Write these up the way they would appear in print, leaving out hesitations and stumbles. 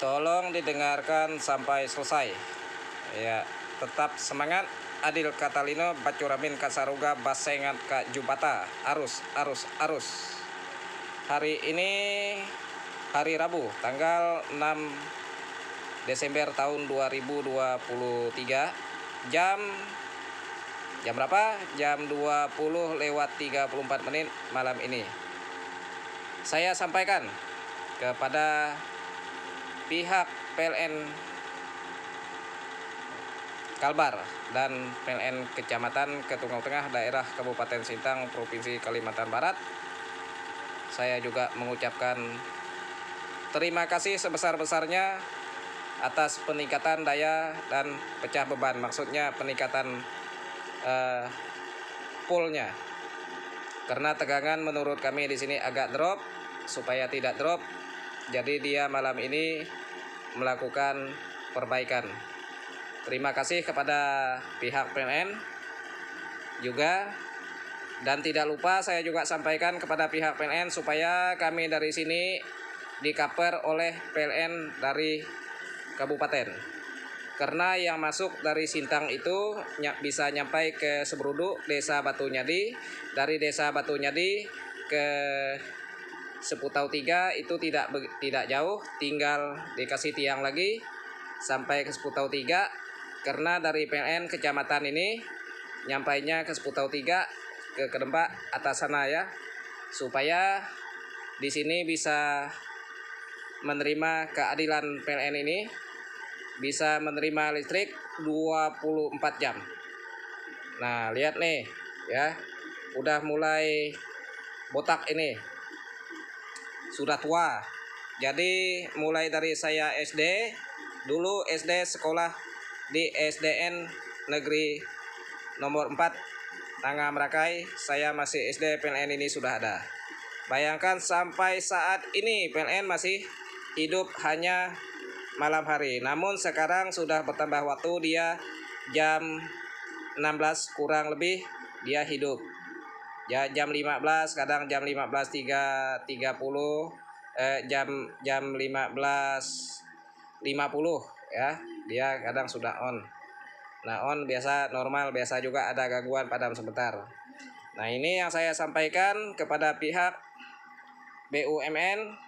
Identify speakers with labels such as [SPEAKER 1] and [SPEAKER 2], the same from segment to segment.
[SPEAKER 1] Tolong didengarkan sampai selesai. Ya, tetap semangat. Adil Katalino, Bacuramin Kasaruga, Basengat Kak Jubata. Arus. Hari ini hari Rabu, tanggal 6 Desember tahun 2023. Jam berapa? Jam 20:34 malam ini. Saya sampaikan kepada pihak PLN Kalbar dan PLN Kecamatan Ketunggal Tengah daerah Kabupaten Sintang Provinsi Kalimantan Barat. Saya juga mengucapkan terima kasih sebesar-besarnya atas peningkatan daya dan pecah beban, maksudnya peningkatan poolnya. Karena tegangan menurut kami di sini agak drop, supaya tidak drop, jadi dia malam ini melakukan perbaikan. Terima kasih kepada pihak PLN juga, dan tidak lupa saya juga sampaikan kepada pihak PLN supaya kami dari sini di-cover oleh PLN dari kabupaten. Karena yang masuk dari Sintang itu bisa nyampai ke Seberuduk, Desa Batu Nyadi. Dari Desa Batu Nyadi ke Seputau 3 itu tidak jauh, tinggal dikasih tiang lagi sampai ke Seputau 3. Karena dari PLN kecamatan ini nyampainya ke Seputau 3 ke Kedempak atas sana ya, supaya di sini bisa menerima keadilan PLN ini, bisa menerima listrik 24 jam. Nah, lihat nih ya, udah mulai botak ini, sudah tua. Jadi mulai dari saya SD, dulu SD sekolah di SDN Negeri nomor 4 Tangga Merakai, saya masih SD, PLN ini sudah ada. Bayangkan sampai saat ini PLN masih hidup hanya malam hari. Namun sekarang sudah bertambah waktu, dia jam 16 kurang lebih dia hidup. Ya, jam 15, kadang jam 15.30, jam 15.50 ya, dia kadang sudah on. Nah, on biasa, normal biasa, juga ada gangguan padam sebentar. Nah, ini yang saya sampaikan kepada pihak BUMN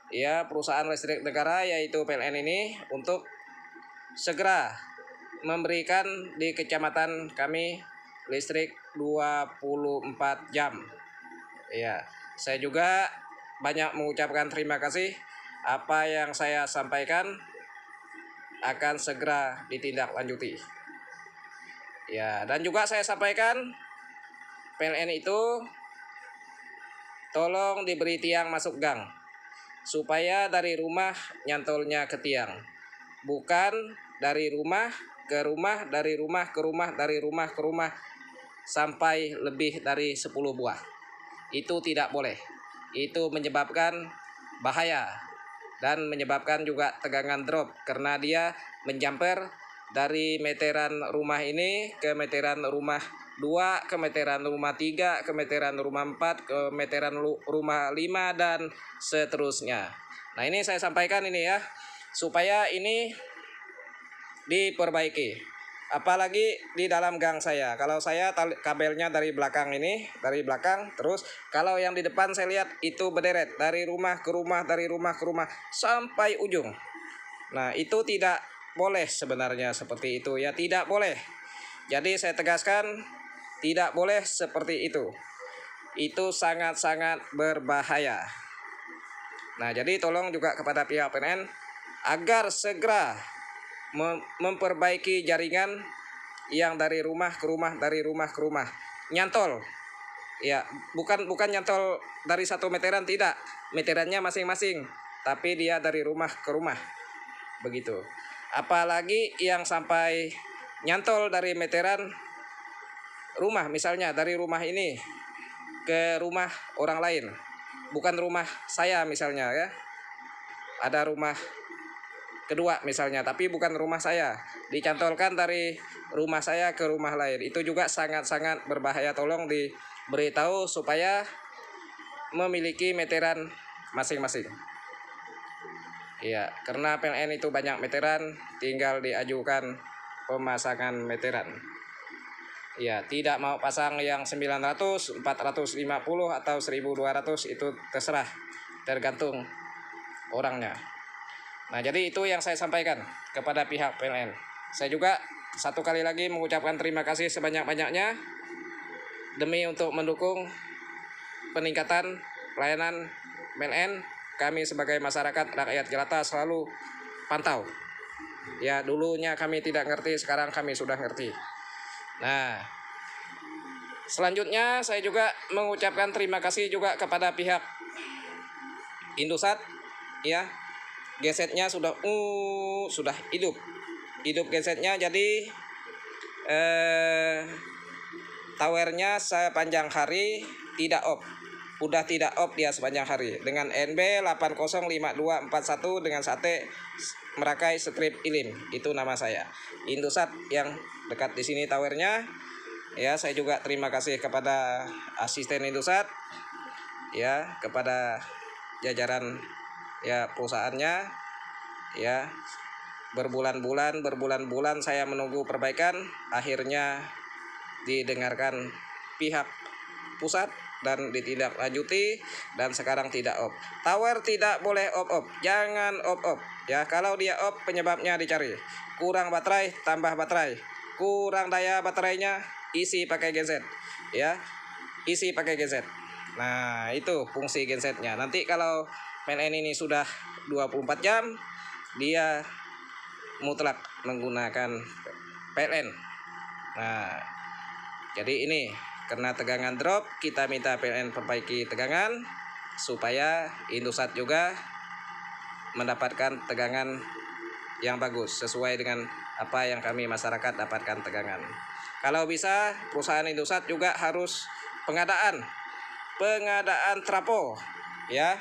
[SPEAKER 1] ya, perusahaan listrik negara, yaitu PLN ini, untuk segera memberikan di kecamatan kami listrik 24 jam. Ya, saya juga banyak mengucapkan terima kasih. Apa yang saya sampaikan akan segera ditindaklanjuti. Ya, dan juga saya sampaikan PLN itu tolong diberi tiang masuk gang, supaya dari rumah nyantolnya ke tiang, bukan dari rumah ke rumah, dari rumah ke rumah, dari rumah ke rumah, sampai lebih dari 10 buah. Itu tidak boleh. Itu menyebabkan bahaya dan menyebabkan juga tegangan drop, karena dia menjamper dari meteran rumah ini ke meteran rumah 2, ke meteran rumah 3, ke meteran rumah 4, ke meteran rumah 5, dan seterusnya. Nah, ini saya sampaikan ini ya, supaya ini diperbaiki. Apalagi di dalam gang saya. Kalau saya kabelnya dari belakang ini, dari belakang, terus kalau yang di depan saya lihat itu berderet dari rumah ke rumah, dari rumah ke rumah sampai ujung. Nah, itu tidak boleh sebenarnya seperti itu ya, tidak boleh. Jadi saya tegaskan, tidak boleh seperti itu. Itu sangat-sangat berbahaya. Nah, jadi tolong juga kepada pihak PLN agar segera memperbaiki jaringan yang dari rumah ke rumah, dari rumah ke rumah, nyantol ya, bukan nyantol dari satu meteran, tidak, meterannya masing-masing, tapi dia dari rumah ke rumah begitu. Apalagi yang sampai nyantol dari meteran rumah, misalnya dari rumah ini ke rumah orang lain, bukan rumah saya misalnya ya, ada rumah kedua misalnya, tapi bukan rumah saya, dicantolkan dari rumah saya ke rumah lain, itu juga sangat-sangat berbahaya. Tolong diberitahu supaya memiliki meteran masing-masing. Ya, karena PLN itu banyak meteran, tinggal diajukan pemasangan meteran. Ya, tidak mau pasang yang 900, 450 atau 1200 itu terserah, tergantung orangnya. Nah, jadi itu yang saya sampaikan kepada pihak PLN. Saya juga satu kali lagi mengucapkan terima kasih sebanyak-banyaknya demi untuk mendukung peningkatan pelayanan PLN. Kami sebagai masyarakat rakyat jelata selalu pantau. Ya, dulunya kami tidak ngerti, sekarang kami sudah ngerti. Nah, selanjutnya saya juga mengucapkan terima kasih juga kepada pihak Indosat. Ya, gensetnya sudah hidup gensetnya, jadi towernya sepanjang hari tidak off. Udah tidak off dia sepanjang hari dengan NB 805241 dengan sate Merakai Strip Ilim. Itu nama saya. Indosat yang dekat di sini towernya. Ya, saya juga terima kasih kepada asisten Indosat, ya, kepada jajaran ya perusahaannya. Ya, berbulan-bulan saya menunggu perbaikan, akhirnya didengarkan pihak pusat dan ditindaklanjuti, dan sekarang tidak off. Tower tidak boleh off, jangan off. Ya, kalau dia off penyebabnya dicari. Kurang baterai, tambah baterai. Kurang daya baterainya, isi pakai genset. Ya, isi pakai genset. Nah, itu fungsi gensetnya. Nanti kalau PLN ini sudah 24 jam, dia mutlak menggunakan PLN. Nah, jadi ini karena tegangan drop, kita minta PLN perbaiki tegangan supaya Indosat juga mendapatkan tegangan yang bagus sesuai dengan apa yang kami masyarakat dapatkan tegangan. Kalau bisa perusahaan Indosat juga harus pengadaan trapo, ya,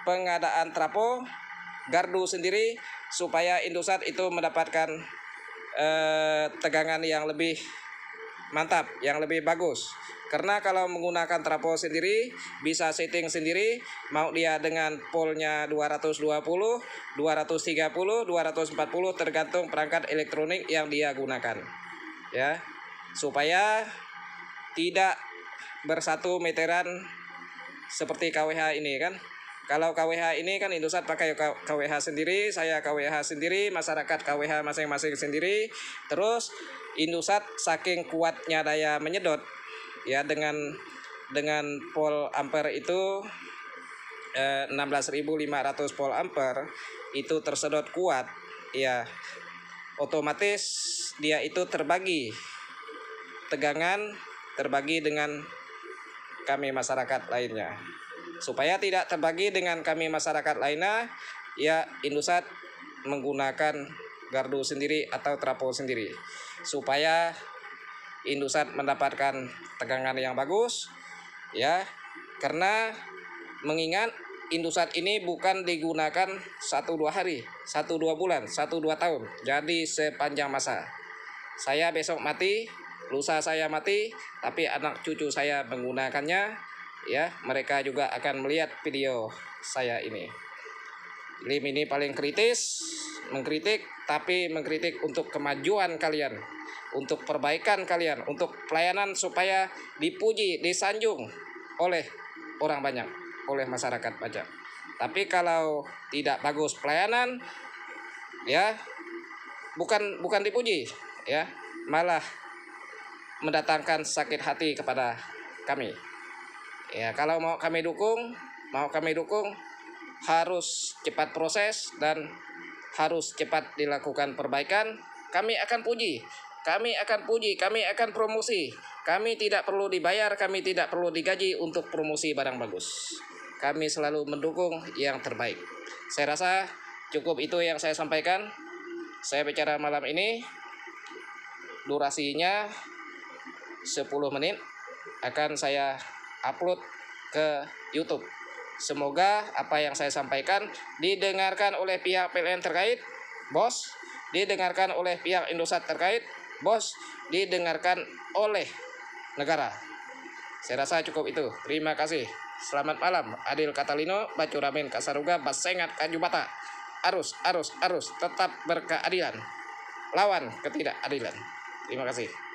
[SPEAKER 1] pengadaan trapo gardu sendiri supaya Indosat itu mendapatkan tegangan yang lebih mantap, yang lebih bagus. Karena kalau menggunakan trapo sendiri bisa setting sendiri, mau dia dengan polnya 220, 230, 240 tergantung perangkat elektronik yang dia gunakan. Ya, supaya tidak bersatu meteran seperti KWH ini kan. Kalau KWH ini kan Indosat pakai KWH sendiri, saya KWH sendiri, masyarakat KWH masing-masing sendiri. Terus Indosat saking kuatnya daya menyedot, ya, dengan volt ampere itu 16.500 volt ampere itu tersedot kuat, ya, otomatis dia itu terbagi tegangan, terbagi dengan kami masyarakat lainnya. Supaya tidak terbagi dengan kami masyarakat lainnya, ya, Indosat menggunakan gardu sendiri atau trapo sendiri supaya Indosat mendapatkan tegangan yang bagus, ya. Karena mengingat Indosat ini bukan digunakan 1-2 hari, 1-2 bulan, 1-2 tahun, jadi sepanjang masa. Saya besok mati, lusa saya mati, tapi anak cucu saya menggunakannya, ya, mereka juga akan melihat video saya ini. Lim ini paling kritis, mengkritik, tapi mengkritik untuk kemajuan kalian, untuk perbaikan kalian, untuk pelayanan supaya dipuji, disanjung oleh orang banyak, oleh masyarakat banyak. Tapi kalau tidak bagus pelayanan, ya, bukan dipuji, ya, malah mendatangkan sakit hati kepada kami. Ya, kalau mau kami dukung, harus cepat proses dan harus cepat dilakukan perbaikan. Kami akan puji, kami akan promosi. Kami tidak perlu dibayar, kami tidak perlu digaji untuk promosi barang bagus. Kami selalu mendukung yang terbaik. Saya rasa cukup itu yang saya sampaikan. Saya bicara malam ini, durasinya 10 menit, akan saya upload ke YouTube. Semoga apa yang saya sampaikan didengarkan oleh pihak PLN terkait, bos, didengarkan oleh pihak Indosat terkait, bos, didengarkan oleh negara. Saya rasa cukup itu. Terima kasih. Selamat malam. Adil Katalino, Bacuramin Kasaruga, Basengat Kajubata. arus tetap berkeadilan, lawan ketidakadilan. Terima kasih.